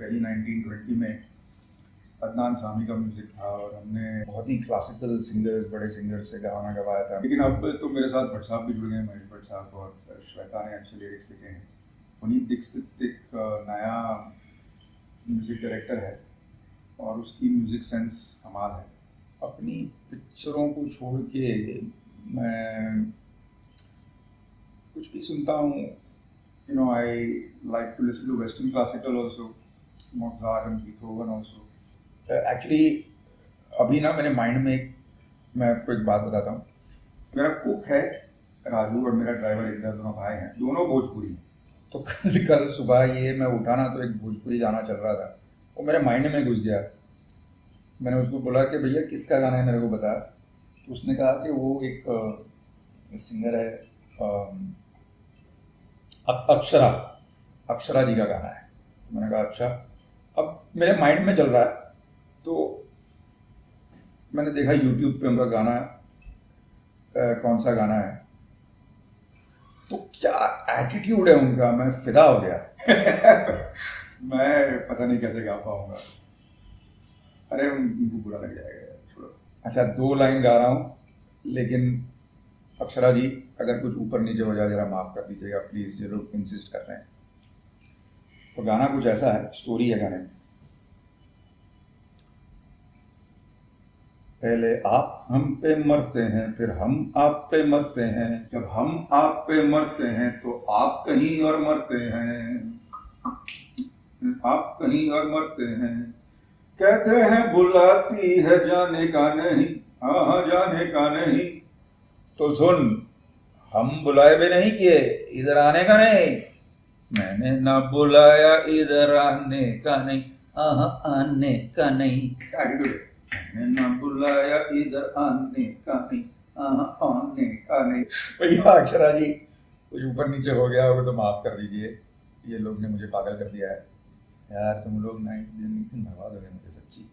Early 1920 में अदनान सामी का music था और हमने बहुत ही क्लासिकल सिंगर्स, बड़े सिंगर्स से गाना गवाया था। लेकिन अब तो मेरे साथ भट्ट साहब भी जुड़ गए, महेश भट्ट साहब, और श्वेता ने अच्छे लिरिक्स लिखे हैं। पुनीत दीक्षित एक नया म्यूज़िक डायरेक्टर है और उसकी म्यूज़िक सेंस कमाल है। अपनी पिक्चरों को छोड़ के मैं कुछ भी सुनता हूँ। You know, I like to listen to Western classical also, Mozart and Beethoven also. Actually, अभी ना मेरे माइंड में मैं आपको एक बात बताता हूँ। मेरा कुक है राजू और मेरा ड्राइवर इंदर, दोनों भाई हैं, दोनों भोजपुरी हैं। तो कल सुबह ये मैं उठा ना तो एक भोजपुरी गाना चल रहा था, वो मेरे माइंड में घुस गया। मैंने उसको बोला कि भैया किसका गाना है, मेरे को बता। तो उसने कहा कि वो एक सिंगर है, अक्षरा जी का गाना है। तो मैंने कहा अच्छा। अब मेरे माइंड में चल रहा है तो मैंने देखा यूट्यूब पे उनका गाना कौन सा गाना है, तो क्या एटीट्यूड है उनका, मैं फिदा हो गया। मैं पता नहीं कैसे गा पाऊंगा। अरे उनको बुरा लग जाएगा यार, छोड़ो। अच्छा, 2 लाइन गा रहा हूँ, लेकिन अक्षरा जी अगर कुछ ऊपर नीचे हो जाए जरा माफ़ कर दीजिएगा प्लीज़, ये लोग इंसिस्ट कर रहे हैं। तो गाना कुछ ऐसा है, स्टोरी है गाने में। पहले आप हम पे मरते हैं, फिर हम आप पे मरते हैं, जब हम आप पे मरते हैं तो आप कहीं और मरते हैं, आप कहीं और मरते हैं। कहते हैं बुलाती है जाने का नहीं, हाँ जाने का नहीं। तो सुन, हम बुलाए भी नहीं किए, इधर आने का नहीं। मैंने ना बुलाया, इधर आने का नहीं, आने का नहीं। मैंने ना बुलाया, इधर आने का नहीं, आने का नहीं। भैया अक्षरा जी कुछ ऊपर नीचे हो गया होगा तो माफ़ कर दीजिए, ये लोग ने मुझे पागल कर दिया है यार। तुम लोग ना एक दिन भरवा दोगे मुझे सच्ची।